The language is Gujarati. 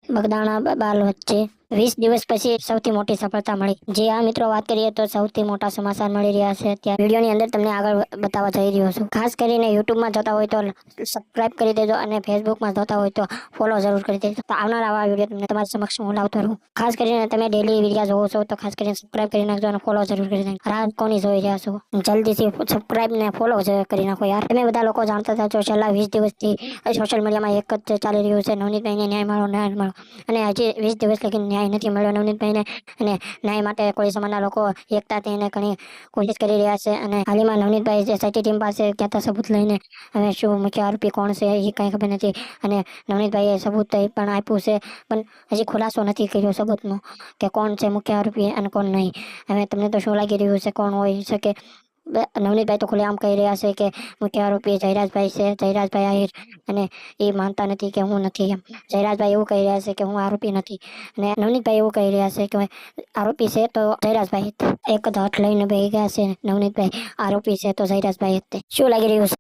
બગદાણા બાલ વચ્ચે 20 દિવસ પછી સૌથી મોટી સફળતા મળી. જે આ મિત્રો વાત કરીએ તો સૌથી મોટા સમાચાર મળી રહ્યા છે. ત્યાં વિડીયોની અંદર તમને આગળ બતાવવા જઈ રહ્યો છું. ખાસ કરીને યુટ્યુબમાં જોતા હોય તો સબસ્ક્રાઇબ કરી દેજો અને ફેસબુકમાં જોતા હોય તો ફોલો જરૂર કરી દેજો. તો આવનાર આવા વિડીયો તમને તમારી સમક્ષ હું લાવતો રહું. ખાસ કરીને તમે ડેલી વિડીયો જોવો છો તો ખાસ કરીને સબસ્ક્રાઇબ કરી નાખજો અને ફોલો જરૂર કરી નાખજો. રાહ કોની જોઈ રહ્યા છો? જલ્દીથી સબસ્ક્રાઇબ ને ફોલો કરી નાખો યાર. તમે બધા લોકો જાણતા હતા જો છેલ્લા 20 દિવસથી સોશિયલ મીડિયામાં એક જ ચાલી રહ્યું છે, નવનીતભાઈને ન્યાય મળો. અને હજી 20 દિવસ લગી ન્યાય નથી મળ્યો નવનીતભાઈને. અને ન્યાય માટે કોળી સમાજના લોકો એકતા થઈને ઘણી કોશિશ કરી રહ્યા છે. અને હાલમાં નવનીતભાઈ જે સાચી ટીમ પાસે ગયા હતા સબૂત લઈને. હવે શું મુખ્ય આરોપી કોણ છે એ કંઈ ખબર નથી. અને નવનીતભાઈએ સબૂત પણ આપ્યું છે, પણ હજી ખુલાસો નથી કર્યો સબૂતનો કે કોણ છે મુખ્ય આરોપી અને કોણ નહીં. હવે તમને તો શું લાગી રહ્યું છે કોણ હોઈ શકે? નવનીતભાઈ તો ખુલ્લેઆમ કહી રહ્યા છે કે મુખ્ય આરોપી જયરાજભાઈ છે, જયરાજભાઈ આહિર. અને એ માનતા નથી કે હું નથી એમ. જયરાજભાઈ એવું કહી રહ્યા છે કે હું આરોપી નથી. અને નવનીતભાઈ એવું કહી રહ્યા છે કે આરોપી છે તો જયરાજભાઈ. એક જ હાથ લઈને બેસી ગયા છે નવનીતભાઈ. આરોપી છે તો જયરાજભાઈ. શું લાગી રહ્યું છે?